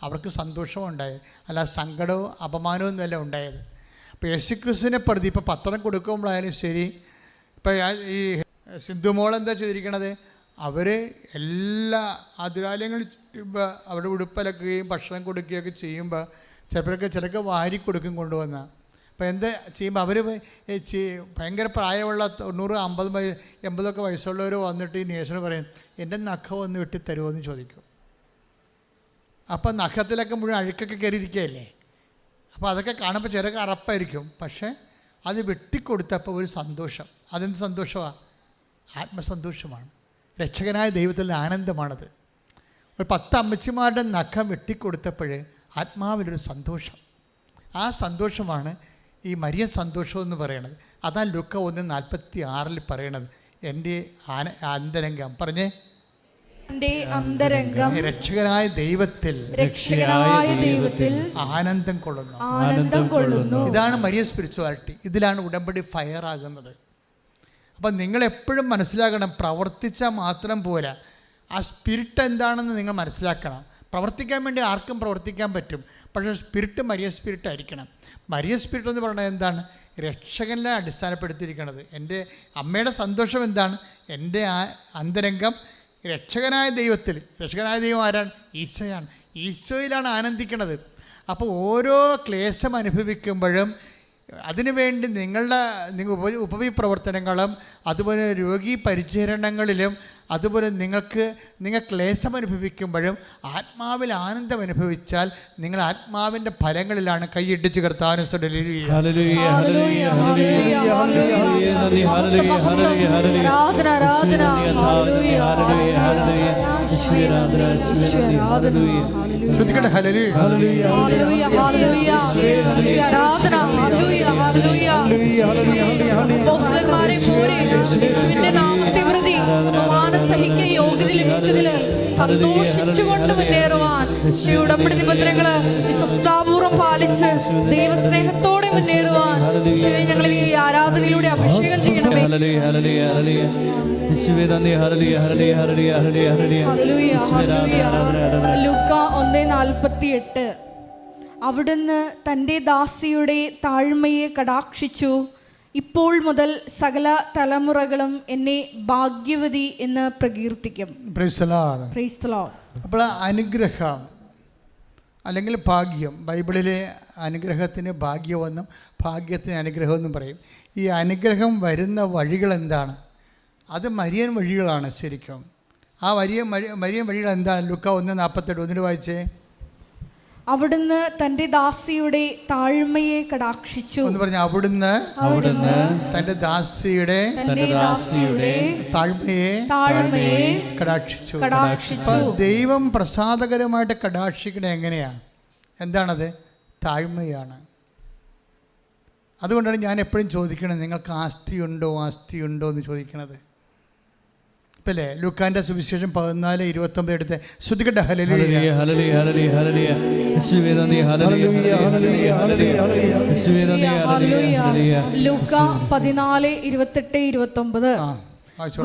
അവർക്ക് സന്തോഷവും ഉണ്ടായത്, അല്ല സങ്കടവും അപമാനവും ഒന്നുമല്ല ഉണ്ടായത്. അപ്പോൾ യേശുക്രിസ്തുവിനെ പ്രതി ഇപ്പോൾ പത്രം കൊടുക്കുമ്പോഴായാലും ശരി, ഇപ്പോൾ ഈ സിന്ധുമോൾ എന്താ ചെയ്തിരിക്കണത്, അവർ എല്ലാ ആതുരാലയങ്ങളിൽ ചെയ്യുമ്പോൾ അവിടെ ഉടുപ്പലക്കുകയും ഭക്ഷണം കൊടുക്കുകയൊക്കെ ചെയ്യുമ്പോൾ ചിലർക്ക് വാരി കൊടുക്കും കൊണ്ടുവന്ന. അപ്പോൾ എന്താ ചെയ്യുമ്പോൾ അവർ ഭയങ്കര പ്രായമുള്ള 90, 50, 80 വയസ്സുള്ളവർ വന്നിട്ട് ഈ നേഴ്സിന് പറയും, എൻ്റെ നഖം ഒന്ന് വെട്ടി തരുമോ എന്ന് ചോദിക്കും. അപ്പം നഖത്തിലൊക്കെ മുഴുവൻ അഴുക്കൊക്കെ കയറിയിരിക്കുകയല്ലേ. അപ്പോൾ അതൊക്കെ കാണുമ്പോൾ ചിലർക്ക് അറപ്പായിരിക്കും. പക്ഷേ അത് വെട്ടിക്കൊടുത്തപ്പോൾ ഒരു സന്തോഷം. അതെന്ത് സന്തോഷമാണ്? ആത്മസന്തോഷമാണ്. രക്ഷകനായ ദൈവത്തിൻ്റെ ആനന്ദമാണത്. ഒരു 10 അമ്മച്ചിമാരുടെ നഖം വെട്ടിക്കൊടുത്തപ്പോൾ ആത്മാവിലൊരു സന്തോഷം. ആ സന്തോഷമാണ് ഈ മരിയ സന്തോഷം എന്ന് പറയണത്. അതാണ് ലൂക്ക 1:46 പറയണത്. എൻ്റെ അന്തരംഗം പറഞ്ഞേ, രക്ഷകനായ ദൈവത്തിൽ ആനന്ദം കൊള്ളുന്നു. ഇതാണ് മരിയ സ്പിരിച്വാലിറ്റി. ഇതിലാണ് ഉടമ്പടി ഫയർ ആകുന്നത്. അപ്പം നിങ്ങളെപ്പോഴും മനസ്സിലാക്കണം, പ്രവർത്തിച്ചാൽ മാത്രം പോരാ, ആ സ്പിരിറ്റ് എന്താണെന്ന് നിങ്ങൾ മനസ്സിലാക്കണം. പ്രവർത്തിക്കാൻ വേണ്ടി ആർക്കും പ്രവർത്തിക്കാൻ പറ്റും, പക്ഷേ സ്പിരിറ്റ് മരിയ സ്പിരിറ്റ് ആയിരിക്കണം. മരിയ സ്പിരിറ്റ് എന്ന് പറയുന്നത് എന്താണ്? രക്ഷകനെ അടിസ്ഥാനപ്പെടുത്തിയിരിക്കുന്നത്. എൻ്റെ അമ്മയുടെ സന്തോഷം എന്താണ്? എൻ്റെ അന്തരംഗം രക്ഷകനായ ദൈവത്തിൽ. രക്ഷകനായ ദൈവം ആരാണ്? ഈശോയാണ്. ഈശോയിലാണ് ആനന്ദിക്കുന്നത്. അപ്പോൾ ഓരോ ക്ലേശം അനുഭവിക്കുമ്പോഴും അതിനുവേണ്ടി നിങ്ങളുടെ ഉപവി പ്രവർത്തനങ്ങളും അതുപോലെ രോഗി പരിചരണങ്ങളിലും അതുപോലെ നിങ്ങൾ ക്ലേശം അനുഭവിക്കുമ്പോഴും ആത്മാവിൽ ആനന്ദം അനുഭവിച്ചാൽ നിങ്ങൾ ആത്മാവിൻ്റെ ഫലങ്ങളിലാണ് കൈയിടിച്ച് കർത്താവിനെ ശ്രദ്ധിക്കട്ടെ. സന്തോഷിച്ചുകൊണ്ട് മുന്നേറുവാൻ ഉടമ്പടി നിബന്ധനകള് വിശ്വസ്താപൂർവം പാലിച്ച് ദൈവസ്നേഹത്തോടെ മുന്നേറുവാൻ ഞങ്ങൾ ഈ ആരാധനയിലൂടെ അഭിഷേകം ചെയ്യണമേ. ലൂക്ക 1:48 അവിടുന്ന് തൻ്റെ ദാസിയുടെ താഴ്മയെ കടാക്ഷിച്ചു. ഇപ്പോൾ മുതൽ സകല തലമുറകളും എന്നെ ഭാഗ്യവതി എന്ന് പ്രകീർത്തിക്കും. അപ്പോൾ അനുഗ്രഹം അല്ലെങ്കിൽ ഭാഗ്യം, ബൈബിളിലെ അനുഗ്രഹത്തിന് ഭാഗ്യമെന്നും ഭാഗ്യത്തിന് അനുഗ്രഹമെന്നും പറയും. ഈ അനുഗ്രഹം വരുന്ന വഴികൾ എന്താണ്? അത് മരിയൻ വഴികളാണ് ശരിക്കും. ആ മരിയൻ വഴികൾ എന്താണ്? ലൂക്ക 1:48 ഒന്നിന് വായിച്ചേ. അവിടുന്ന് തന്റെ ദാസിയുടെ താഴ്മയെ കടാക്ഷിച്ചു എന്ന് പറഞ്ഞു. അവിടുന്ന് തന്റെ ദാസിയുടെ താഴ്മയെ കടാക്ഷിച്ചു. ദൈവം പ്രസാദകരമായിട്ട് കടാക്ഷിക്കണേ എങ്ങനെയാണ്? എന്താണത്? താഴ്മയാണ്. അതുകൊണ്ടാണ് ഞാൻ എപ്പോഴും ചോദിക്കണത്, നിങ്ങൾക്ക് ആസ്തിയുണ്ടോ എന്ന് ചോദിക്കണത്. ഇപ്പല്ലേ ലൂക്കാന്റെ സുവിശേഷം 14:29 എടുത്ത് ശ്രദ്ധിക്കട്ടെ. ലൂക്ക 14:28-29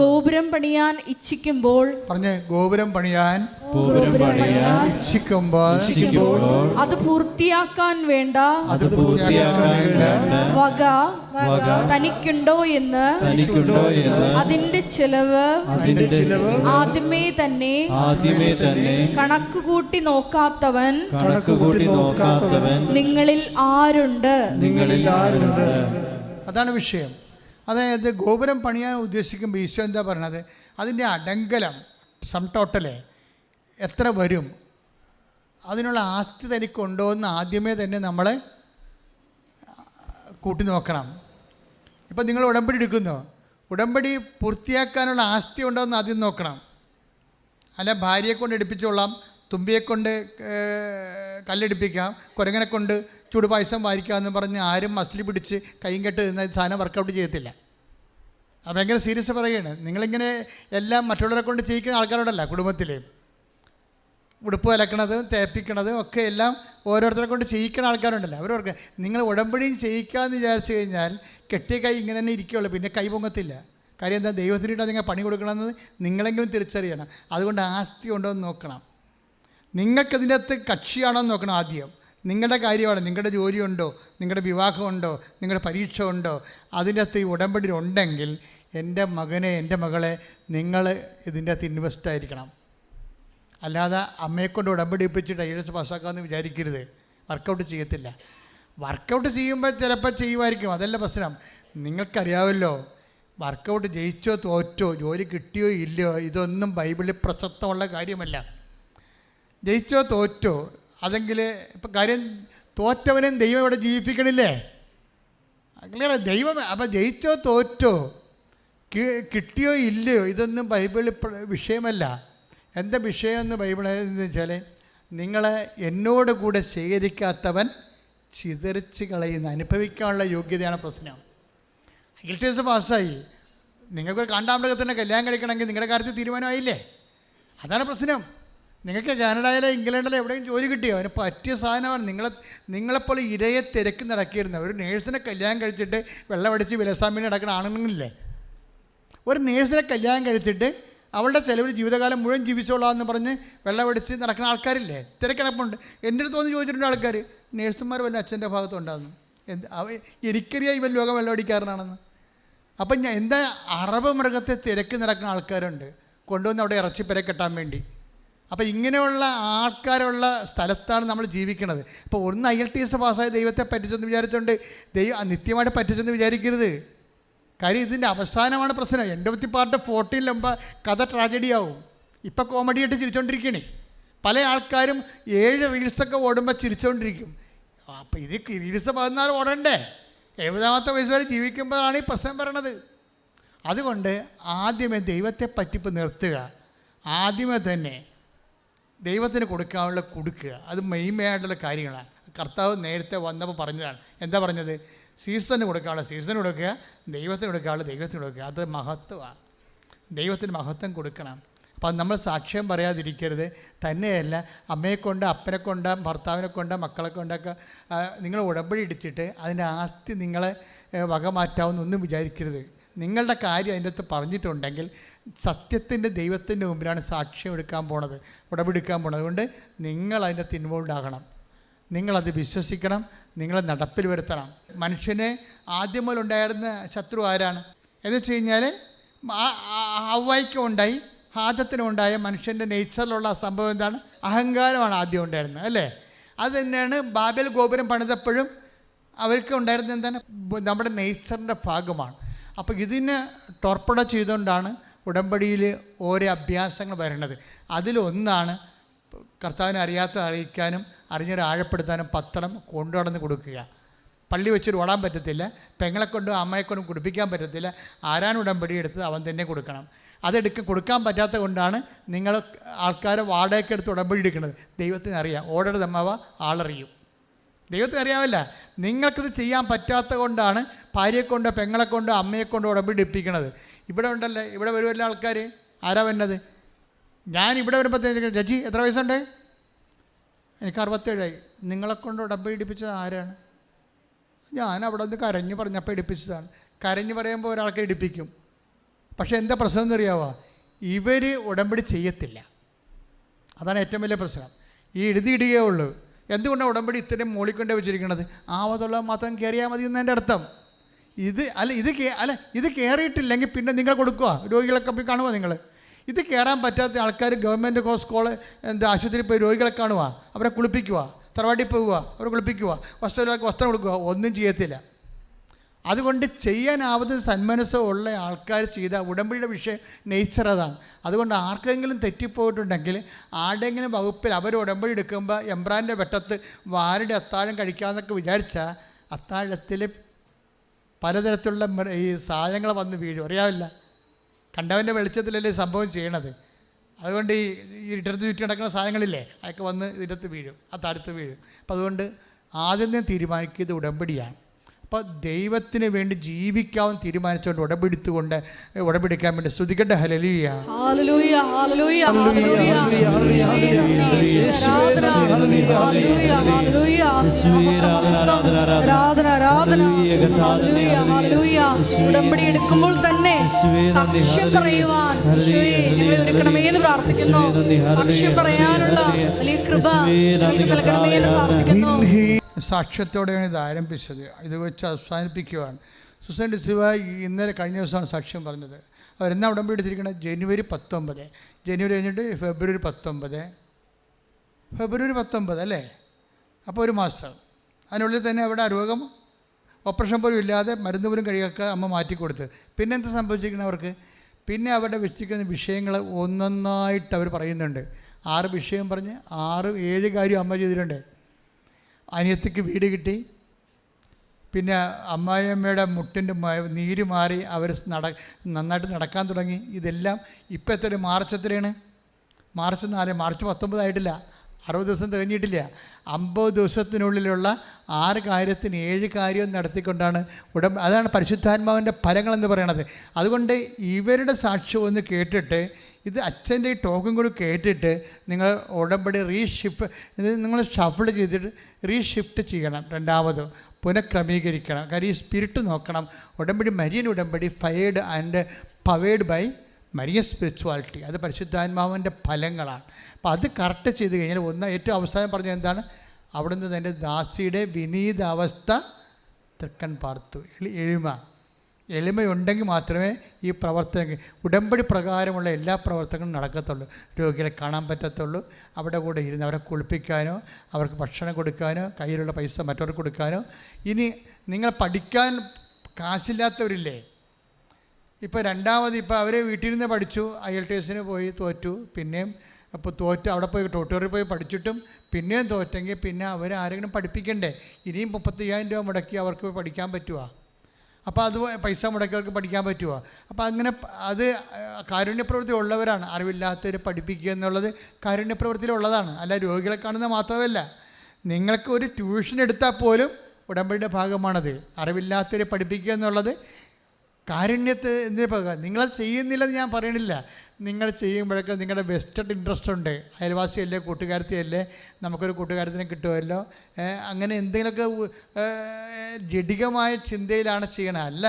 ഗോപുരം പണിയാൻ ഇച്ഛിക്കുമ്പോൾ പറഞ്ഞേ, ഗോപുരം പണിയാൻ ഇച്ഛിക്കുമ്പോൾ അത് പൂർത്തിയാക്കാൻ വേണ്ട വക തനിക്കുണ്ടോ എന്ന് അതിന്റെ ചെലവ് ആദ്യമേ തന്നെ കണക്കുകൂട്ടി നോക്കാത്തവൻ നിങ്ങളിൽ ആരുണ്ട്? അതാണ് വിഷയം. അതായത് ഗോപുരം പണിയാൻ ഉദ്ദേശിക്കുമ്പോൾ ഈശോ എന്താ പറയണത്? അതിൻ്റെ അടങ്കലം സം ടോട്ടല് എത്ര വരും, അതിനുള്ള ആസ്തി തനിക്കുണ്ടോ എന്ന് ആദ്യമേ തന്നെ നമ്മൾ കൂട്ടി നോക്കണം. ഇപ്പം നിങ്ങൾ ഉടമ്പടി എടുക്കുന്നു, ഉടമ്പടി പൂർത്തിയാക്കാനുള്ള ആസ്തി ഉണ്ടോ എന്ന് ആദ്യം നോക്കണം. അല്ല ഭാര്യയെ കൊണ്ട് എടുപ്പിച്ചോളാം, തുമ്പിയെ കൊണ്ട് കല്ലെടുപ്പിക്കാം, കുരങ്ങനെ കൊണ്ട് ചൂടുപായസം വാരിക്കാമെന്ന് പറഞ്ഞ് ആരും മസിൽ പിടിച്ച് കൈയും കെട്ട് നിന്ന സാധനം വർക്കൗട്ട് ചെയ്യത്തില്ല. അത് ഭയങ്കര സീരിയസ് പറയുകയാണ്. നിങ്ങളിങ്ങനെ എല്ലാം മറ്റുള്ളവരെ കൊണ്ട് ചെയ്യിക്കുന്ന ആൾക്കാരോടല്ല. കുടുംബത്തിൽ ഉടുപ്പ് അലക്കണതും തേപ്പിക്കണതും ഒക്കെ എല്ലാം ഓരോരുത്തരെ കൊണ്ട് ചെയ്യിക്കുന്ന ആൾക്കാരുണ്ടല്ലോ. അവരവർക്ക് നിങ്ങൾ ഉടമ്പടിയും ചെയ്യിക്കാമെന്ന് വിചാരിച്ചു കഴിഞ്ഞാൽ കെട്ടിയ കൈ ഇങ്ങനെ തന്നെ ഇരിക്കുകയുള്ളൂ, പിന്നെ കൈ പൊങ്ങത്തില്ല. കാര്യം എന്താ? ദൈവത്തിനിട്ട് നിങ്ങൾ പണി കൊടുക്കണമെന്ന് നിങ്ങളെങ്കിലും തിരിച്ചറിയണം. അതുകൊണ്ട് ആസ്തി ഉണ്ടോ എന്ന് നോക്കണം. നിങ്ങൾക്കതിൻ്റെ അകത്ത് കക്ഷിയാണോ എന്ന് നോക്കണം ആദ്യം. നിങ്ങളുടെ കാര്യമാണ്, നിങ്ങളുടെ ജോലിയുണ്ടോ, നിങ്ങളുടെ വിവാഹമുണ്ടോ, നിങ്ങളുടെ പരീക്ഷ ഉണ്ടോ, അതിൻ്റെ അകത്ത് ഈ ഉടമ്പടി ഉണ്ടെങ്കിൽ എൻ്റെ മകനെ, എൻ്റെ മകളെ, നിങ്ങൾ ഇതിൻ്റെ അകത്ത് ഇൻവെസ്റ്റ് ആയിരിക്കണം. അല്ലാതെ അമ്മയെക്കൊണ്ട് ഉടമ്പടി ഒപ്പിച്ചിട്ട് IAS പാസ്സാക്കാമെന്ന് വിചാരിക്കരുത്. വർക്കൗട്ട് ചെയ്യത്തില്ല. വർക്കൗട്ട് ചെയ്യുമ്പോൾ ചിലപ്പോൾ ചെയ്യുമായിരിക്കും, അതല്ല പ്രശ്നം. നിങ്ങൾക്കറിയാമല്ലോ, വർക്കൗട്ട് ജയിച്ചോ തോറ്റോ, ജോലി കിട്ടിയോ ഇല്ലയോ, ഇതൊന്നും ബൈബിളിൽ പ്രസക്തമുള്ള കാര്യമല്ല. ജയിച്ചോ തോറ്റോ, അതെങ്കിൽ ഇപ്പം കാര്യം തോറ്റവനും ദൈവം ഇവിടെ ജീവിപ്പിക്കണില്ലേ? അങ്ങനെ ദൈവം അപ്പം ജയിച്ചോ തോറ്റോ, കിട്ടിയോ ഇല്ലയോ, ഇതൊന്നും ബൈബിളിൽ വിഷയമല്ല. എന്താ വിഷയമെന്ന് ബൈബിൾ എന്ന് വെച്ചാൽ, നിങ്ങളെ എന്നോട് കൂടെ ശേഖരിക്കാത്തവൻ ചിതറിച്ച് കളയുന്ന അനുഭവിക്കാനുള്ള യോഗ്യതയാണ് പ്രശ്നം. IAS പാസ്സായി, നിങ്ങൾക്കൊരു കാണ്ടാമൃഗത്തിൻ്റെ കല്യാണം കഴിക്കണമെങ്കിൽ നിങ്ങളുടെ കാര്യത്തിൽ തീരുമാനമായില്ലേ? അതാണ് പ്രശ്നം. നിങ്ങൾക്ക് കാനഡയിലോ ഇംഗ്ലണ്ടിലോ എവിടെയും ജോലി കിട്ടിയോ, അതിന് പറ്റിയ സാധനമാണ്. നിങ്ങളെപ്പോലെ ഇരയെ തിരക്കി നടക്കിയിരുന്ന ഒരു നേഴ്സിനെ കല്യാണം കഴിച്ചിട്ട് വെള്ളമടിച്ച് വിലസാമ്പിന് നടക്കുന്ന ആണുങ്ങളില്ലേ? ഒരു നേഴ്സിനെ കല്യാണം കഴിച്ചിട്ട് അവളുടെ ചിലവിൽ ജീവിതകാലം മുഴുവൻ ജീവിച്ചോളാമെന്ന് പറഞ്ഞ് വെള്ളമടിച്ച് നടക്കുന്ന ആൾക്കാരില്ലേ? തിരക്കിടപ്പുണ്ട്. എൻ്റെ അടുത്ത് വന്ന് ചോദിച്ചിട്ടുണ്ട് ആൾക്കാർ, നേഴ്സുമാർ വല്ല അച്ഛൻ്റെ ഭാഗത്തുണ്ടാകുന്നു. എനിക്കറിയാം ഇവൻ ലോകം വെള്ളമടിക്കാരനാണെന്ന്. അപ്പം ഞാൻ എന്താ, അറബ് മൃഗത്തെ തിരക്കി നടക്കുന്ന ആൾക്കാരുണ്ട്, കൊണ്ടുവന്ന് അവിടെ ഇറച്ചിപ്പര കെട്ടാൻ വേണ്ടി. അപ്പോൾ ഇങ്ങനെയുള്ള ആൾക്കാരുള്ള സ്ഥലത്താണ് നമ്മൾ ജീവിക്കുന്നത്. ഇപ്പോൾ ഒന്ന് IAS പാസ്സായ ദൈവത്തെ പറ്റിച്ചെന്ന് വിചാരിച്ചുകൊണ്ട് നിത്യമായിട്ട് പറ്റിച്ചെന്ന് വിചാരിക്കരുത്. കാര്യം ഇതിൻ്റെ അവസാനമാണ് പ്രശ്നം. എൻ്റെ പാർട്ട് 14 കഥ ട്രാജഡിയാവും. ഇപ്പം കോമഡിയായിട്ട് ചിരിച്ചുകൊണ്ടിരിക്കണേ. പല ആൾക്കാരും 7 റീൽസൊക്കെ ഓടുമ്പോൾ ചിരിച്ചുകൊണ്ടിരിക്കും. അപ്പോൾ ഇത് റീൽസ് 14 ഓടണ്ടേ? 70ാമത്തെ വയസ്സ് വരെ ജീവിക്കുമ്പോഴാണ് ഈ പ്രശ്നം വരണത്. അതുകൊണ്ട് ആദ്യമേ ദൈവത്തെ പറ്റിപ്പ് നിർത്തുക. ആദ്യമേ തന്നെ ദൈവത്തിന് കൊടുക്കാനുള്ള കൊടുക്കുക. അത് മെയിനായിട്ടുള്ള കാര്യങ്ങളാണ്. കർത്താവ് നേരത്തെ വന്നപ്പോൾ പറഞ്ഞതാണ്. എന്താ പറഞ്ഞത്? സീസണ് കൊടുക്കാനുള്ള സീസൺ കൊടുക്കുക, ദൈവത്തിന് കൊടുക്കാനുള്ള ദൈവത്തിന് കൊടുക്കുക. അത് മഹത്വമാണ്. ദൈവത്തിന് മഹത്വം കൊടുക്കണം. അപ്പം നമ്മൾ സാക്ഷ്യം പറയാതിരിക്കരുത്. തന്നെയല്ല, അമ്മയെക്കൊണ്ട്, അപ്പനെക്കൊണ്ട്, ഭർത്താവിനെ കൊണ്ട്, മക്കളെ കൊണ്ടൊക്കെ നിങ്ങൾ ഉടമ്പടി ഇടിച്ചിട്ട് അതിൻ്റെ ആസ്തി നിങ്ങളെ വകമാറ്റാവുന്നൊന്നും വിചാരിക്കരുത്. നിങ്ങളുടെ കാര്യം അതിൻ്റെ അകത്ത് പറഞ്ഞിട്ടുണ്ടെങ്കിൽ സത്യത്തിൻ്റെ ദൈവത്തിൻ്റെ മുമ്പിലാണ് സാക്ഷ്യം എടുക്കാൻ പോണത്, ഉടമ്പടി എടുക്കാൻ പോണത്. അതുകൊണ്ട് നിങ്ങൾ അതിൻ്റെ അകത്ത് ഇൻവോൾവ് ആകണം. നിങ്ങളത് വിശ്വസിക്കണം, നിങ്ങളെ നടപ്പിൽ വരുത്തണം. മനുഷ്യനെ ആദ്യം മുതൽ ഉണ്ടായിരുന്ന ശത്രു ആരാണ് എന്ന് വെച്ച് കഴിഞ്ഞാൽ, ഹവ്വായ്ക്കും ഉണ്ടായി, ആദത്തിനും ഉണ്ടായ മനുഷ്യൻ്റെ നേച്ചറിലുള്ള സംഭവം എന്താണ്? അഹങ്കാരമാണ് ആദ്യം ഉണ്ടായിരുന്നത്, അല്ലേ? അത് തന്നെയാണ് ബാബേൽ ഗോപുരം പണിതപ്പോഴും അവർക്ക് ഉണ്ടായിരുന്നത് എന്താണ്? നമ്മുടെ നേച്ചറിൻ്റെ ഭാഗമാണ്. അപ്പോൾ ഇതിനെ ടോർപ്പഡോ ചെയ്തുകൊണ്ടാണ് ഉടമ്പടിയിൽ ഓരോ അഭ്യാസങ്ങൾ വരേണ്ടത്. അതിലൊന്നാണ് കർത്താവിനെ അറിയിക്കാനും അറിഞ്ഞൊരു ആഴപ്പെടുത്താനും പത്രം കൊണ്ടു നടന്ന് കൊടുക്കുക. പള്ളി വെച്ചൊരു ഓടാൻ പറ്റത്തില്ല, പെങ്ങളെക്കൊണ്ടും അമ്മയെക്കൊണ്ടും കുടിപ്പിക്കാൻ പറ്റത്തില്ല. ആരാണ് ഉടമ്പടി എടുത്തത് അവൻ തന്നെ കൊടുക്കണം. കൊടുക്കാൻ പറ്റാത്ത കൊണ്ടാണ് നിങ്ങൾ ആൾക്കാരെ വാടകയ്ക്ക് എടുത്ത് ഉടമ്പടി എടുക്കുന്നത്. ദൈവത്തിന് അറിയാം, ഓടരുത് അമ്മാവ ആളറിയും. ദൈവത്തിന് അറിയാമല്ല. നിങ്ങൾക്കിത് ചെയ്യാൻ പറ്റാത്ത കൊണ്ടാണ് ഭാര്യയെക്കൊണ്ട്, പെങ്ങളെക്കൊണ്ട്, അമ്മയെക്കൊണ്ട് ഉടമ്പടി എടുപ്പിക്കണത്. ഇവിടെ ഉണ്ടല്ലേ, ഇവിടെ വരുമല്ലോ ആൾക്കാർ. ആരാ വരുന്നത്? ഞാൻ ഇവിടെ വരുമ്പോഴത്തേക്ക്, ജഡ്ജി എത്ര വയസ്സുണ്ട്? എനിക്ക് 67. നിങ്ങളെക്കൊണ്ട് ഉടമ്പടി എടുപ്പിച്ചത് ആരാണ്? ഞാൻ അവിടെ നിന്ന് കരഞ്ഞ് പറഞ്ഞപ്പോൾ എടുപ്പിച്ചതാണ്. കരഞ്ഞ് പറയുമ്പോൾ ഒരാൾക്ക് എടുപ്പിക്കും. പക്ഷേ എന്താ പ്രശ്നം എന്നറിയാവോ? ഇവർ ഉടമ്പടി ചെയ്യത്തില്ല. അതാണ് ഏറ്റവും വലിയ പ്രശ്നം. ഈ എഴുതിയിടുകയേ ഉള്ളൂ. എന്തുകൊണ്ടാണ് ഉടമ്പടി ഇത്രയും മോളിക്കൊണ്ട് വെച്ചിരിക്കുന്നത്? ആവതുള്ള മാത്രം കയറിയാൽ മതി എന്നതിൻ്റെ അർത്ഥം. ഇത് കയറിയിട്ടില്ലെങ്കിൽ പിന്നെ നിങ്ങൾ കൊടുക്കുക. രോഗികളൊക്കെ പോയി കാണുക. നിങ്ങൾ ഇത് കയറാൻ പറ്റാത്ത ആൾക്കാർ ഗവൺമെൻറ് ആശുപത്രിയിൽ പോയി രോഗികളെ കാണുക, അവരെ കുളിപ്പിക്കുക, തറവാട്ടിൽ പോവുക, അവരെ കുളിപ്പിക്കുക, വസ്ത്രം കൊടുക്കുക. ഒന്നും ചെയ്യത്തില്ല. അതുകൊണ്ട് ചെയ്യാനാവുന്ന സന്മനസ്സോ ഉള്ള ആൾക്കാർ ചെയ്ത ഉടമ്പടിയുടെ വിഷയം നേച്ചർ അതാണ്. അതുകൊണ്ട് ആർക്കെങ്കിലും തെറ്റിപ്പോയിട്ടുണ്ടെങ്കിൽ ആരുടെയെങ്കിലും വകുപ്പിൽ അവർ ഉടമ്പടി എടുക്കുമ്പോൾ എംബ്രാൻ്റെ വെട്ടത്ത് വാരുടെ അത്താഴം കഴിക്കാമെന്നൊക്കെ വിചാരിച്ചാൽ അത്താഴത്തിൽ പലതരത്തിലുള്ള ഈ സാധനങ്ങൾ വന്ന് വീഴും. അറിയാവില്ല, കണ്ടവൻ്റെ വെളിച്ചത്തിലല്ലേ സംഭവം ചെയ്യണത്. അതുകൊണ്ട് ഈ ഇടത്ത് ചുറ്റി നടക്കുന്ന സാധനങ്ങളില്ലേ, അതൊക്കെ വന്ന് ഇതിനകത്ത് വീഴും, അത്താഴത്ത് വീഴും. അപ്പം അതുകൊണ്ട് ആദ്യം തീരുമാനിക്കുന്നത് ഉടമ്പടിയാണ്. അപ്പോൾ ദൈവത്തിന് വേണ്ടി ജീവിക്കാൻ തീരുമാനിച്ചുകൊണ്ട് ഉടമ്പെടുക്കാൻ വേണ്ടി സ്തുതിക്കട്ടെ. ഹല്ലേലൂയ. ഹല്ലേലൂയ ഹല്ലേലൂയ ഹല്ലേലൂയ ഉടമ്പടി എടുക്കുമ്പോൾ തന്നെ സാക്ഷ്യം പറയുവാൻ ഞങ്ങളെ ഒരുക്കണമേ എന്ന് പ്രാർത്ഥിക്കുന്നു. സാക്ഷ്യം പറയാനുള്ള വലിയ കൃപ നൽകണമേ എന്ന് പ്രാർത്ഥിക്കുന്നു. സാക്ഷ്യത്തോടെയാണ് ഇത് ആരംഭിച്ചത്. ഇത് വെച്ച് അവസാനിപ്പിക്കുകയാണ്. സുസൈൻ ഡിസിൽവ ഇന്നലെ കഴിഞ്ഞ ദിവസമാണ് സാക്ഷ്യം പറഞ്ഞത്. അവരെന്നാ ഉടമ്പടി എടുത്തിരിക്കുന്നത്? ജനുവരി 19. ജനുവരി കഴിഞ്ഞിട്ട് ഫെബ്രുവരി 19 അല്ലേ? അപ്പോൾ ഒരു മാസം. അതിനുള്ളിൽ തന്നെ അവിടെ രോഗം ഓപ്പറേഷൻ പോലും ഇല്ലാതെ മരുന്ന് പോലും കഴിയൊക്കെ അമ്മ മാറ്റിക്കൊടുത്ത്. പിന്നെ എന്താ സംഭവിച്ചിരിക്കുന്നത് അവർക്ക്? പിന്നെ അവരുടെ വെച്ചിരിക്കുന്ന വിഷയങ്ങൾ ഒന്നൊന്നായിട്ട് അവർ പറയുന്നുണ്ട്. 6 വിഷയം പറഞ്ഞ് 6-7 കാര്യം അമ്മ ചെയ്തിട്ടുണ്ട്. അനിയത്തിക്ക് വീട് കിട്ടി. പിന്നെ അമ്മായിയമ്മയുടെ മുട്ടിൻ്റെ നീര് മാറി അവർ നന്നായിട്ട് നടക്കാൻ തുടങ്ങി. ഇതെല്ലാം ഇപ്പം എത്ര? മാർച്ച് എത്രയാണ്? മാർച്ച് 4. മാർച്ച് 19 ആയിട്ടില്ല. 60 ദിവസം തികഞ്ഞിട്ടില്ല. 50 ദിവസത്തിനുള്ളിലുള്ള 6 കാര്യത്തിന് 7 കാര്യം നടത്തിക്കൊണ്ടാണ് അതാണ് പരിശുദ്ധാത്മാവിൻ്റെ ഫലങ്ങളെന്ന് പറയണത്. അതുകൊണ്ട് ഇവരുടെ സാക്ഷ്യം ഒന്ന് കേട്ടിട്ട്, ഇത് അച്ഛൻ്റെ ഈ ടോക്കും കൂടി കേട്ടിട്ട് നിങ്ങൾ ഉടമ്പടി നിങ്ങൾ ഷഫിൾ ചെയ്തിട്ട് റീഷിഫ്റ്റ് ചെയ്യണം. രണ്ടാമത് പുനഃക്രമീകരിക്കണം. കാര്യം ഈ സ്പിരിറ്റ് നോക്കണം. ഉടമ്പടി മരിയൻ ഉടമ്പടി fired and powered by Marian spirituality. അത് പരിശുദ്ധാത്മാവിൻ്റെ ഫലങ്ങളാണ്. അപ്പോൾ അത് കറക്റ്റ് ചെയ്ത് കഴിഞ്ഞാൽ ഏറ്റവും അവസാനം പറഞ്ഞത് എന്താണ്? അവിടുന്ന് തൻ്റെ ദാസിയുടെ വിനീതാവസ്ഥ തൃക്കൺ പാർത്തു. എളിമയുണ്ടെങ്കിൽ മാത്രമേ ഈ പ്രവർത്തനങ്ങൾ ഉടമ്പടി പ്രകാരമുള്ള എല്ലാ പ്രവർത്തനങ്ങളും നടക്കത്തുള്ളൂ. രോഗികളെ കാണാൻ പറ്റത്തുള്ളൂ. അവിടെ കൂടെ ഇരുന്ന് അവരെ കുളിപ്പിക്കാനോ അവർക്ക് ഭക്ഷണം കൊടുക്കാനോ കയ്യിലുള്ള പൈസ മറ്റവർക്ക് കൊടുക്കാനോ. ഇനി നിങ്ങൾ പഠിക്കാൻ കാശില്ലാത്തവരില്ലേ? ഇപ്പോൾ രണ്ടാമത് അവർ വീട്ടിൽ നിന്ന് പഠിച്ചു, IELTS പോയി തോറ്റു, പിന്നെയും അപ്പോൾ അവിടെ പോയി ട്യൂട്ടോറിയൽ പോയി പഠിച്ചിട്ടും പിന്നെയും തോറ്റെങ്കിൽ പിന്നെ ആരെങ്കിലും പഠിപ്പിക്കണ്ടേ? ഇനിയും 35,000 രൂപ മുടക്കി അവർക്ക് പഠിക്കാൻ പറ്റുമോ? അപ്പോൾ അത് പൈസ മുടക്കിയവർക്ക് പഠിക്കാൻ പറ്റുമോ? അപ്പോൾ അങ്ങനെ അത് കാരുണ്യപ്രവൃത്തി ഉള്ളവരാണ്. അറിവില്ലാത്തവരെ പഠിപ്പിക്കുക എന്നുള്ളത് കാരുണ്യപ്രവൃത്തിയിലുള്ളതാണ്. അല്ല രോഗികളെ കാണുന്നത് മാത്രമല്ല. നിങ്ങൾക്ക് ഒരു ട്യൂഷൻ എടുത്താൽ പോലും ഉടമ്പടിയുടെ ഭാഗമാണത്. അറിവില്ലാത്തവരെ പഠിപ്പിക്കുക എന്നുള്ളത് കാരുണ്യത്തെ എന്തിനു പകരം. നിങ്ങളത് ചെയ്യുന്നില്ലെന്ന് ഞാൻ പറയണില്ല. നിങ്ങൾ ചെയ്യുമ്പോഴൊക്കെ നിങ്ങളുടെ വെസ്റ്റഡ് ഇൻട്രസ്റ്റ് ഉണ്ട്. അയൽവാസിയല്ലേ, കൂട്ടുകാരത്തിയല്ലേ, നമുക്കൊരു കൂട്ടുകാരത്തിനെ കിട്ടുമല്ലോ, അങ്ങനെ എന്തെങ്കിലുമൊക്കെ ജഡികമായ ചിന്തയിലാണ് ചെയ്യണത്. അല്ല,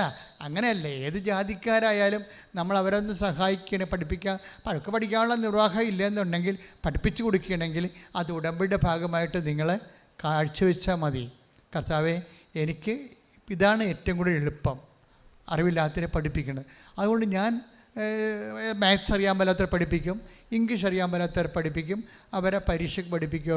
അങ്ങനെയല്ലേ. ഏത് ജാതിക്കാരായാലും നമ്മൾ അവരൊന്ന് സഹായിക്കണേ, പഠിക്കാനുള്ള നിർവാഹം ഇല്ലെന്നുണ്ടെങ്കിൽ പഠിപ്പിച്ചു കൊടുക്കുകയാണെങ്കിൽ അത് ഉടമ്പടിയുടെ ഭാഗമായിട്ട് നിങ്ങൾ കാഴ്ചവെച്ചാൽ മതി. കർത്താവേ, എനിക്ക് ഇതാണ് ഏറ്റവും കൂടുതൽ എളുപ്പം, അറിവില്ലാത്തവരെ പഠിപ്പിക്കുന്നത്. അതുകൊണ്ട് ഞാൻ മാത്സ് അറിയാൻ മേലാത്തവരെ പഠിപ്പിക്കും, ഇംഗ്ലീഷ് അറിയാൻ മേലാത്തവരെ പഠിപ്പിക്കും, അവരെ പരീക്ഷയ്ക്ക് പഠിപ്പിക്കും.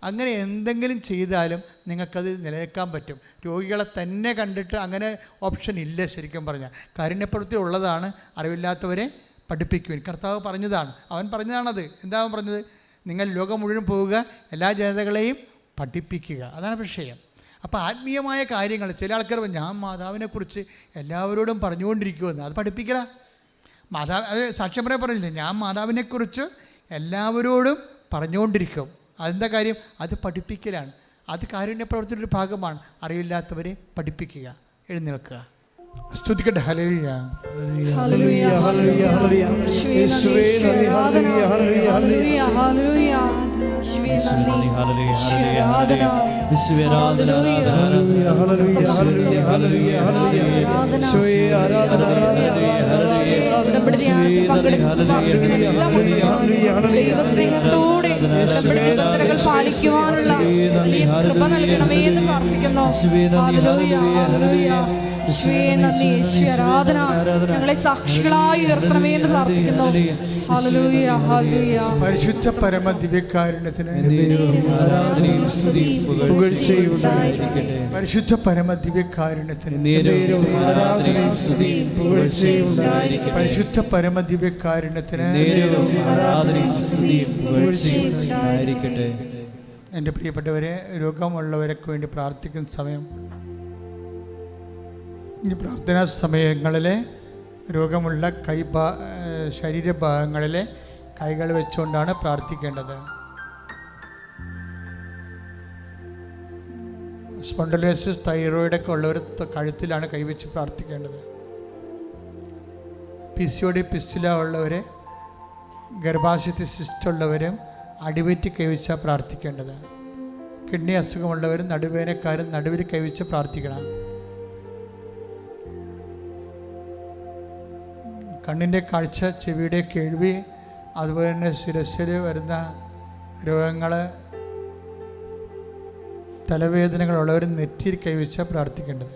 അങ്ങനെ എന്തെങ്കിലും ചെയ്താലും നിങ്ങൾക്കത് നിലനിൽക്കാൻ പറ്റും. രോഗികളെ തന്നെ കണ്ടിട്ട് അങ്ങനെ ഓപ്ഷൻ ഇല്ല. ശരിക്കും പറഞ്ഞാൽ കാരുണ്യപ്രവൃത്തി ഉള്ളതാണ് അറിവില്ലാത്തവരെ പഠിപ്പിക്കുവാൻ. കർത്താവ് പറഞ്ഞതാണ്, അവൻ പറഞ്ഞതാണത്. എന്താ അവൻ പറഞ്ഞത്? നിങ്ങൾ ലോകം മുഴുവൻ പോവുക, എല്ലാ ജനതകളെയും പഠിപ്പിക്കുക. അതാണ് വിഷയം. അപ്പോൾ ആത്മീയമായ കാര്യങ്ങൾ ചില ആൾക്കാർ ഞാൻ മാതാവിനെക്കുറിച്ച് എല്ലാവരോടും പറഞ്ഞുകൊണ്ടിരിക്കുമെന്ന്. അത് പഠിപ്പിക്കല. അത് സാക്ഷ്യം പറയാൻ പറഞ്ഞില്ലേ, ഞാൻ മാതാവിനെക്കുറിച്ച് എല്ലാവരോടും പറഞ്ഞുകൊണ്ടിരിക്കും. അതെന്താ കാര്യം? അത് പഠിപ്പിക്കലാണ്. അത് കാരുണ്യപ്രവർത്തിയുടെ ഒരു ഭാഗമാണ്. അറിവില്ലാത്തവരെ പഠിപ്പിക്കുക. എഴുന്നേൽക്കുക, സ്തുതിക്കട്ടെ. ഹല്ലേലൂയ ഹല്ലേലൂയ ഹല്ലേലൂയ ഹല്ലേലൂയ യേശുവേ നന്ദി. ഹല്ലേലൂയ ഹല്ലേലൂയ ഹല്ലേലൂയ ഹല്ലേലൂയ യേശുവേ നന്ദി. ഹല്ലേലൂയ ഹല്ലേലൂയ ഹല്ലേലൂയ യേശുവേ ആരാധന ഹല്ലേലൂയ ഹല്ലേലൂയ ഹല്ലേലൂയ ഹല്ലേലൂയ യേശുവേ ആരാധന ദൈവസ്നേഹത്തോടെ പാലിക്കുവാനുള്ള വലിയ കൃപ നൽകണമേ എന്ന് പ്രാർത്ഥിക്കുന്നു. ഹല്ലേലൂയ ഹല്ലേലൂയ ആരാധന ഞങ്ങളെ സാക്ഷികളായി ഉയർത്തണമേ എന്ന് പ്രാർത്ഥിക്കുന്നു. Hallelujah hallelujah. പരിശുദ്ധ പരമ ദിവ്യകാരുണ്യത്തിന് പരിശുദ്ധ പരമ ദിവ്യകാരുണ്യത്തിന് പരിശുദ്ധ പരമ ദിവ്യകാരുണ്യത്തിന്. എൻ്റെ പ്രിയപ്പെട്ടവരെ, രോഗമുള്ളവരൊക്കെ വേണ്ടി പ്രാർത്ഥിക്കുന്ന സമയം, ഈ പ്രാർത്ഥനാ സമയങ്ങളിൽ രോഗമുള്ള ശരീരഭാഗങ്ങളിൽ കൈകൾ വെച്ചുകൊണ്ടാണ് പ്രാർത്ഥിക്കേണ്ടത്. സ്പോണ്ടിലോസിസ്, തൈറോയിഡൊക്കെ ഉള്ളവർ കഴുത്തിലാണ് കൈവച്ച് പ്രാർത്ഥിക്കേണ്ടത്. PCOD പിസ്റ്റുല ഉള്ളവർ, ഗർഭാശയത്തിൽ സിസ്റ്റ് ഉള്ളവരും അടിവയറ്റിൽ കൈവച്ചാൽ പ്രാർത്ഥിക്കേണ്ടത്. കിഡ്നി അസുഖമുള്ളവരും നടുവേദനക്കാരും നടുവിൽ കൈവച്ച് പ്രാർത്ഥിക്കണം. കണ്ണിൻ്റെ കാഴ്ച, ചെവിയുടെ കേൾവി, അതുപോലെ തന്നെ ശിരസ്സിൽ വരുന്ന രോഗങ്ങൾ, തലവേദനകളുള്ളവർ നെറ്റിയിൽ കൈവച്ചാൽ പ്രാർത്ഥിക്കേണ്ടത്.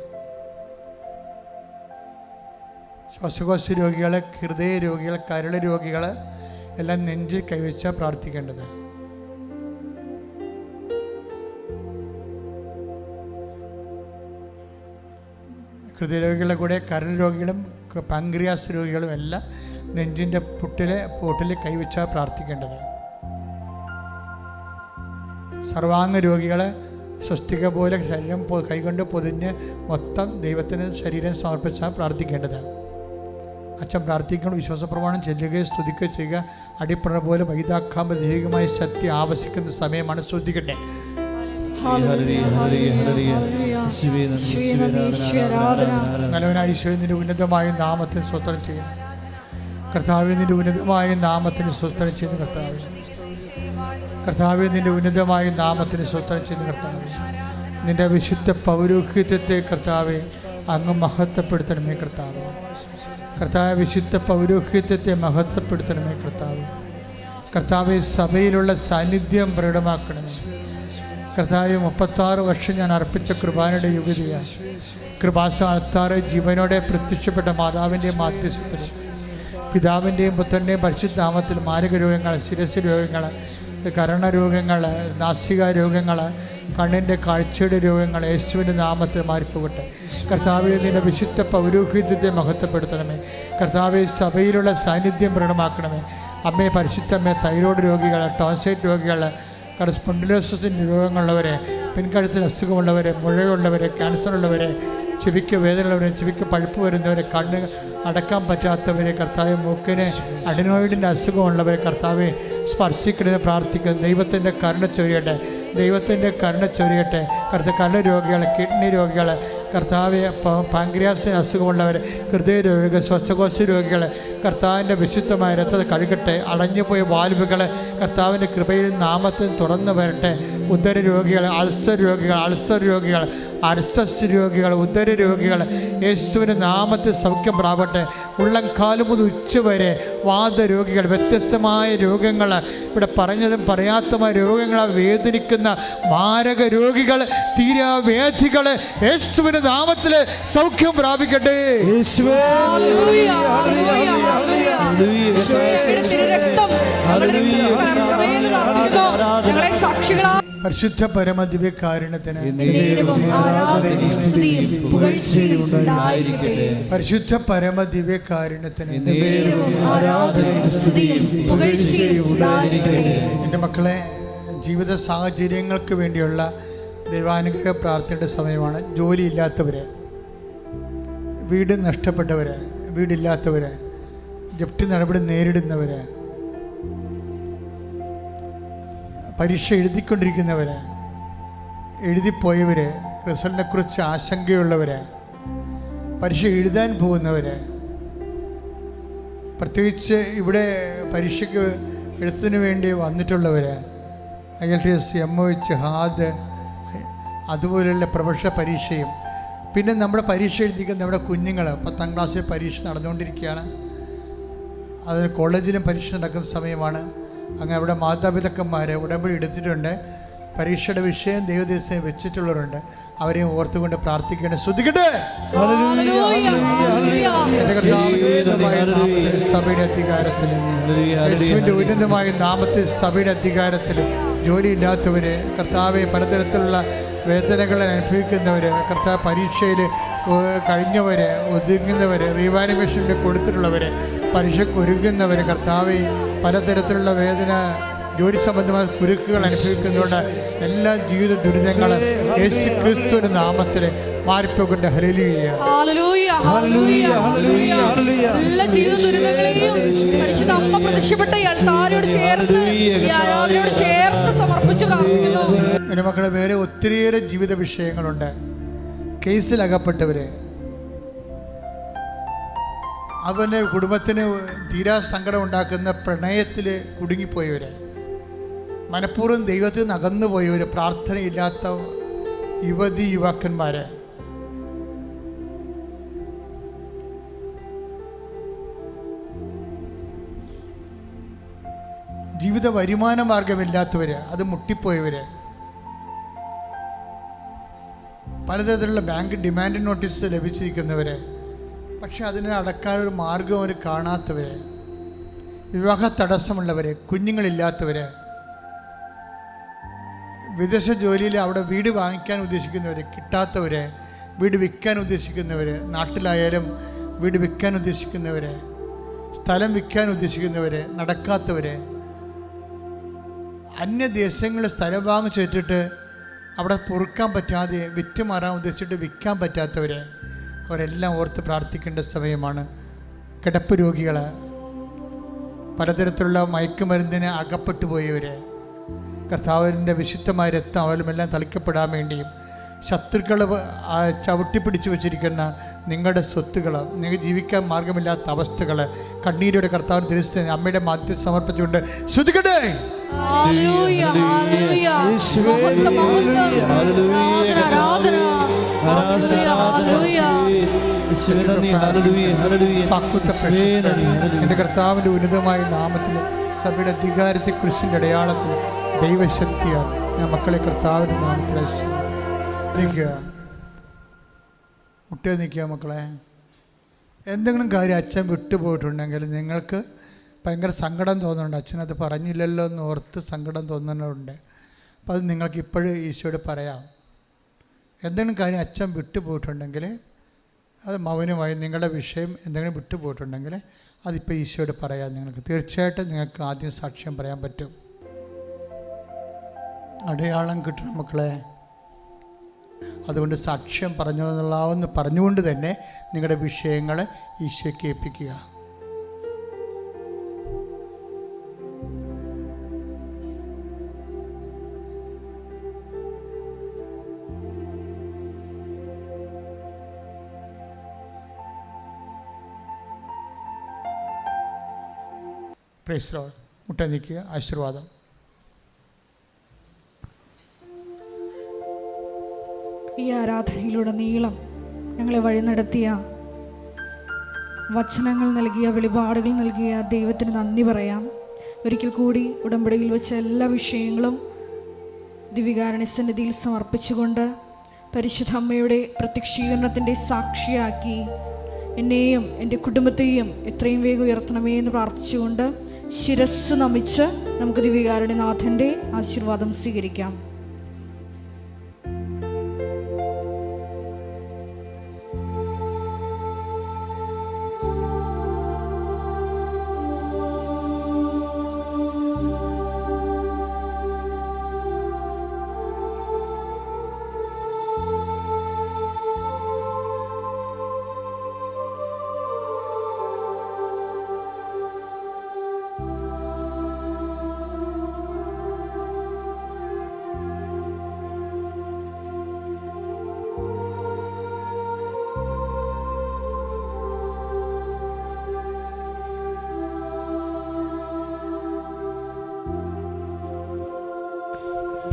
ശ്വാസകോശ രോഗികൾ, ഹൃദയ രോഗികൾ, കരൾ രോഗികൾ എല്ലാം നെഞ്ചിൽ കൈവച്ചാൽ പ്രാർത്ഥിക്കേണ്ടത്. ഹൃദയരോഗികളുടെ കൂടെ കരൾ രോഗികളും പാൻക്രിയാസ് രോഗികളും എല്ലാം നെഞ്ചിൻ്റെ പൊട്ടിൽ കൈവച്ചാൽ പ്രാർത്ഥിക്കേണ്ടത്. സർവാംഗ രോഗികൾ സ്വസ്തിക പോലെ ശരീരം കൈകൊണ്ട് പൊതിഞ്ഞ് മൊത്തം ദൈവത്തിന് ശരീരം സമർപ്പിച്ചാൽ പ്രാർത്ഥിക്കേണ്ടത്. അച്ഛൻ പ്രാർത്ഥിക്കണം, വിശ്വാസപ്രമാണം ചെല്ലുകയും സ്തുതിക്കുകയും ചെയ്യുക. അടിപ്പണ പോലെ വൈതാക്കാമ്പ ദൈവികമായ ശക്തി ആവശ്യിക്കുന്ന സമയമാണ്. ശ്രദ്ധിക്കട്ടെ. നല്ലവനായ ഈശോയെ, നിന്റെ ഉന്നതമായ നാമത്തിന് സ്തോത്രം ചെയ്യുന്നു കർത്താവേ. നിന്റെ ഉന്നതമായ നാമത്തിന് സ്തോത്രം ചെയ്യുന്നു കർത്താവേ. കർത്താവേ, നിന്റെ ഉന്നതമായ നാമത്തിന് സ്തോത്രം ചെയ്യുന്നു കർത്താവേ. നിന്റെ വിശുദ്ധ പൗരോഹിത്യത്തെ കർത്താവേ അങ്ങ് മഹത്വപ്പെടുത്തണമേ കർത്താവേ. കർത്താവെ, വിശുദ്ധ പൗരോഹിത്യത്തെ മഹത്വപ്പെടുത്തണമേ കർത്താവേ. കർത്താവെ, സഭയിലുള്ള സാന്നിധ്യം പ്രകടമാക്കണമേ കർത്താവെ. 36 വർഷം ഞാൻ അർപ്പിച്ച കൃപാനയുടെ യുവതിയാണ്. കൃപാസ്ഥാനത്താറ് ജീവനോടെ പ്രത്യക്ഷപ്പെട്ട മാതാവിൻ്റെയും മാധ്യസ്ഥത്തിൽ പിതാവിൻ്റെയും പുത്രൻ്റെയും പരിശുദ്ധനാമത്തിൽ മാരക രോഗങ്ങൾ, ശിരസ് രോഗങ്ങൾ, കരണരോഗങ്ങൾ, നാസിക രോഗങ്ങൾ, കണ്ണിൻ്റെ കാഴ്ചയുടെ രോഗങ്ങൾ യേശുവിൻ്റെ നാമത്തിൽ മാറിപ്പോകട്ടെ. കർത്താവെ, നിന്റെ വിശുദ്ധ പൗരോഹിത്യത്തെ മഹത്വപ്പെടുത്തണമേ കർത്താവെ. സഭയിലുള്ള സാന്നിധ്യം പ്രകടമാക്കണമേ അമ്മേ. പരിശുദ്ധമ്മേ, തൈറോയ്ഡ് രോഗികൾ, ടോൺസൈറ്റ് രോഗികൾ, സ്പോണ്ടിലോസിസിൻ്റെ രോഗങ്ങളുള്ളവരെ, പിൻകഴുത്തിൽ അസുഖമുള്ളവരെ, മുഴയുള്ളവരെ, ക്യാൻസറുള്ളവരെ, ചെവിക്ക് വേദനയുള്ളവരെ, ചെവിക്ക് പഴുപ്പ് വരുന്നവരെ, കണ്ണ് അടക്കാൻ പറ്റാത്തവരെ കർത്താവെ, മൂക്കിന് അഡിനോയിഡിൻ്റെ അസുഖമുള്ളവരെ കർത്താവെ സ്പർശിക്കണമെന്ന് പ്രാർത്ഥിക്കുന്നു. ദൈവത്തിൻ്റെ കരുണ ചൊരിയട്ടെ, ദൈവത്തിൻ്റെ കരുണ ചൊരിയട്ടെ കർത്താവ്. കണ്ണ് രോഗികൾ, കിഡ്നി രോഗികൾ കർത്താവെ, പാൻക്രിയാസ് അസുഖമുള്ളവർ, ഹൃദയ രോഗികൾ, ശ്വാസകോശ രോഗികൾ കർത്താവിൻ്റെ വിശുദ്ധമായ രക്തത്തെ കഴുകട്ടെ. അടഞ്ഞുപോയ വാൽവുകൾ കർത്താവിൻ്റെ കൃപയിൽ നാമത്തിൽ തുറന്നു വരട്ടെ. ഉദര രോഗികൾ, അൾസർ രോഗികൾ, അർസസ് രോഗികൾ, ഉദര രോഗികൾ യേശുവിൻ്റെ നാമത്തിൽ സൗഖ്യം പ്രാപട്ടെ. ഉള്ളംകാലം മുതൽ ഉച്ചവരെ വാദരോഗികൾ, വ്യത്യസ്തമായ രോഗങ്ങൾ, ഇവിടെ പറഞ്ഞതും പറയാത്തമായ രോഗങ്ങളെ വേദനിക്കുന്ന മാരക രോഗികൾ, തീരാവേദികൾ യേശുവിൻ്റെ നാമത്തിൽ സൗഖ്യം പ്രാപിക്കട്ടെ. പരിശുദ്ധ പരമദിവ്യകാരുണ്യത്തിന് പരിശുദ്ധ പരമദിവ്യകാരുണ്യത്തിന് എൻ്റെ മക്കളെ, ജീവിത സാഹചര്യങ്ങൾക്ക് വേണ്ടിയുള്ള ദൈവാനുഗ്രഹ പ്രാർത്ഥനയുടെ സമയമാണ്. ജോലിയില്ലാത്തവർ, വീട് നഷ്ടപ്പെട്ടവർ, വീടില്ലാത്തവർ, ജപ്തി നടപടി നേരിടുന്നവർ, പരീക്ഷ എഴുതിക്കൊണ്ടിരിക്കുന്നവർ, എഴുതിപ്പോയവർ, റിസൾട്ടിനെക്കുറിച്ച് ആശങ്കയുള്ളവർ, പരീക്ഷ എഴുതാൻ പോകുന്നവർ, പ്രത്യേകിച്ച് ഇവിടെ പരീക്ഷയ്ക്ക് എഴുത്തിന് വേണ്ടി വന്നിട്ടുള്ളവർ, IELTS, MOH, HAD അതുപോലെയുള്ള പ്രൊഫഷണൽ പരീക്ഷയും, പിന്നെ നമ്മുടെ പരീക്ഷ എഴുതിക്കുന്ന നമ്മുടെ കുഞ്ഞുങ്ങൾ 10ാം ക്ലാസ്സിൽ പരീക്ഷ നടന്നുകൊണ്ടിരിക്കുകയാണ്. അത് കോളേജിലും പരീക്ഷ നടക്കുന്ന സമയമാണ്. അങ്ങനെ അവിടെ മാതാപിതാക്കന്മാർ ഉടമ്പടി എടുത്തിട്ടുണ്ട്. പരീക്ഷയുടെ വിഷയം ദൈവദേശത്തെ വെച്ചിട്ടുള്ളവരുണ്ട്. അവരെയും ഓർത്തുകൊണ്ട് പ്രാർത്ഥിക്കേണ്ട. ശ്രദ്ധിക്കട്ടെ. സഭയുടെ അധികാരത്തിൽ, യേശുവിൻ്റെ ഉന്നതമായ നാമത്തിൽ സഭയുടെ അധികാരത്തിൽ ജോലിയില്ലാത്തവർ, കർത്താവെ പലതരത്തിലുള്ള വേദനകൾ അനുഭവിക്കുന്നവർ, കർത്താവ് പരീക്ഷയിൽ കഴിഞ്ഞവർ, ഒതുങ്ങുന്നവർ, റീവാലുവേഷന് കൊടുത്തിട്ടുള്ളവർ, പരീക്ഷയ്ക്ക് ഒരുങ്ങുന്നവർ, കർത്താവെ പലതരത്തിലുള്ള വേദന, ജോലി സംബന്ധമായ കുരുക്കുകൾ അനുഭവിക്കുന്നതുകൊണ്ട് എല്ലാ ജീവിത ദുരിതങ്ങൾ യേശു ക്രിസ്തുവിന്റെ നാമത്തിൽ മാറിപ്പോകട്ടെ. ഹല്ലേലൂയ, ഹല്ലേലൂയ, ഹല്ലേലൂയ, ഹല്ലേലൂയ. എല്ലാ ജീവിത ദുരിതങ്ങളെയും പരിശുദ്ധ അമ്മ പ്രത്യക്ഷപ്പെട്ട ഈ അൾത്താരയോട് ചേർത്ത്, ഈ ആരാധനയോട് ചേർത്ത് സമർപ്പിച്ച് പ്രാർത്ഥിക്കുന്നു. എൻ്റെ മക്കളെ, വേറെ ഒത്തിരിയേറെ ജീവിത വിഷയങ്ങളുണ്ട്. കേസിലകപ്പെട്ടവർ, അവൻ്റെ കുടുംബത്തിന് തീരാ സങ്കടം ഉണ്ടാക്കുന്ന പ്രണയത്തിൽ കുടുങ്ങിപ്പോയവർ, മനഃപൂർവ്വം ദൈവത്തിൽ നിന്ന് അകന്നു പോയവർ, പ്രാർത്ഥനയില്ലാത്ത യുവതി യുവാക്കന്മാർ, ജീവിത വരുമാന മാർഗമില്ലാത്തവർ, അത് മുട്ടിപ്പോയവർ, പലതരത്തിലുള്ള ബാങ്ക് ഡിമാൻഡ് നോട്ടീസ് ലഭിച്ചിരിക്കുന്നവർ, പക്ഷെ അതിനെ അടക്കാനൊരു മാർഗം അവർ കാണാത്തവർ, വിവാഹ തടസ്സമുള്ളവർ, കുഞ്ഞുങ്ങളില്ലാത്തവർ, വിദേശ ജോലിയിൽ അവിടെ വീട് വാങ്ങിക്കാൻ ഉദ്ദേശിക്കുന്നവർ, കിട്ടാത്തവർ, വീട് വിൽക്കാൻ ഉദ്ദേശിക്കുന്നവർ, നാട്ടിലായാലും വീട് വിൽക്കാൻ ഉദ്ദേശിക്കുന്നവർ, സ്ഥലം വിൽക്കാൻ ഉദ്ദേശിക്കുന്നവർ, നടക്കാത്തവർ, അന്യദേശങ്ങളിൽ സ്ഥലം വാങ്ങിച്ചിട്ടിട്ട് അവിടെ പൊറുക്കാൻ പറ്റാതെ വിറ്റ് മാറാൻ ഉദ്ദേശിച്ചിട്ട് വിൽക്കാൻ പറ്റാത്തവർ, അവരെല്ലാം ഓർത്ത് പ്രാർത്ഥിക്കേണ്ട സമയമാണ്. കിടപ്പ് രോഗികൾ, പലതരത്തിലുള്ള മയക്കുമരുന്നിന് അകപ്പെട്ടു പോയവർ, കർത്താവിൻ്റെ വിശുദ്ധമായ രക്തം അവരുമെല്ലാം തളിക്കപ്പെടാൻ വേണ്ടിയും, ശത്രുക്കൾ ചവിട്ടിപ്പിടിച്ച് വെച്ചിരിക്കുന്ന നിങ്ങളുടെ സ്വത്തുകൾ, നിങ്ങൾ ജീവിക്കാൻ മാർഗമില്ലാത്ത അവസ്ഥകൾ, കണ്ണീരോടെ കർത്താവിന് തിരിച്ച് അമ്മയുടെ മധ്യം സമർപ്പിച്ചുകൊണ്ട് ശ്രുതിക്കട്ടെ. എൻ്റെ കർത്താവിൻ്റെ ഉന്നതമായ നാമത്തിൽ, സഭയുടെ അധികാരത്തെ കുരിശിൻ്റെ അടയാളത്തിൽ, ദൈവശക്തിയാൽ ഞാൻ മക്കളെ കർത്താവിൻ്റെ നാമത്തിൽ നിൽക്കുക. മുട്ടേ നിൽക്കുക മക്കളെ. എന്തെങ്കിലും കാര്യം അച്ഛൻ വിട്ടുപോയിട്ടുണ്ടെങ്കിൽ നിങ്ങൾക്ക് ഭയങ്കര സങ്കടം തോന്നുന്നുണ്ട്, അച്ഛനത് പറഞ്ഞില്ലല്ലോ എന്ന് ഓർത്ത് സങ്കടം തോന്നുന്നുണ്ട്. അപ്പോൾ അത് നിങ്ങൾക്ക് ഇപ്പോഴും ഈശോയോട് പറയാം. എന്തെങ്കിലും കാര്യം അച്ഛൻ വിട്ടുപോയിട്ടുണ്ടെങ്കിൽ, അത് മൗനമായി നിങ്ങളുടെ വിഷയം എന്തെങ്കിലും വിട്ടുപോയിട്ടുണ്ടെങ്കിൽ അതിപ്പോൾ ഈശോയോട് പറയാം. നിങ്ങൾക്ക് തീർച്ചയായിട്ടും നിങ്ങൾക്ക് ആദ്യം സാക്ഷ്യം പറയാൻ പറ്റും. അടയാളം കിട്ടണം മക്കളെ. അതുകൊണ്ട് സാക്ഷ്യം പറഞ്ഞെന്നുള്ളതെന്ന് പറഞ്ഞുകൊണ്ട് തന്നെ നിങ്ങളുടെ വിഷയങ്ങൾ ഈശോയ്ക്ക് ഏൽപ്പിക്കുക. Praise lord. മുട്ട നിൽക്കുക. ആശീർവാദം. ഈ ആരാധനയിലുടനീളം ഞങ്ങളെ വഴി നടത്തിയ, വചനങ്ങൾ നൽകിയ, വെളിപാടുകൾ നൽകിയ ദൈവത്തിന് നന്ദി പറയാം. ഒരിക്കൽ കൂടി ഉടമ്പടിയിൽ വെച്ച എല്ലാ വിഷയങ്ങളും ദിവ്യകാരുണ്യ സന്നിധിയിൽ സമർപ്പിച്ചുകൊണ്ട് പരിശുദ്ധ അമ്മയുടെ പ്രത്യക്ഷീകരണത്തിൻ്റെ സാക്ഷിയാക്കി എന്നെയും എൻ്റെ കുടുംബത്തെയും എത്രയും വേഗം ഉയർത്തണമേ എന്ന് പ്രാർത്ഥിച്ചുകൊണ്ട് ശിരസ്സ് നമിച്ച് നമുക്ക് ദിവ്യകാരുണ്യനാഥൻ്റെ ആശീർവാദം സ്വീകരിക്കാം.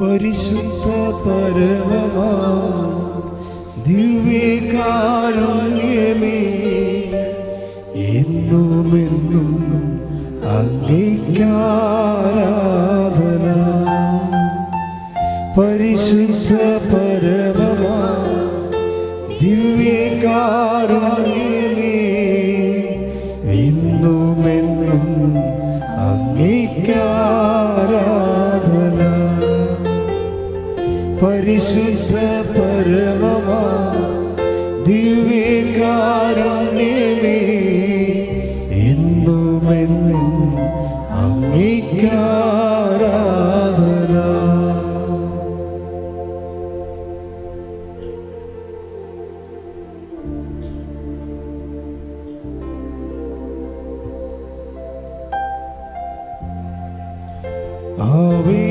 പരിശുദ്ധ പരമമാ ദിവ്യകാരുണ്യമേ, എന്നുമെന്നും അങ്ങേയ്ക്കാരാധന. പരിശുദ്ധ പരമമാ ദിവ്യകാരുണ്യമേ, എന്നുമെന്നും അങ്ങേയ്ക്കാരാധന. പരിശുദ്ധ പരമമാ ദിവ്യകാരുണ്യമേ, എന്നുമെന്നും അങ്ങേയ്ക്കാരാധന. ആവേ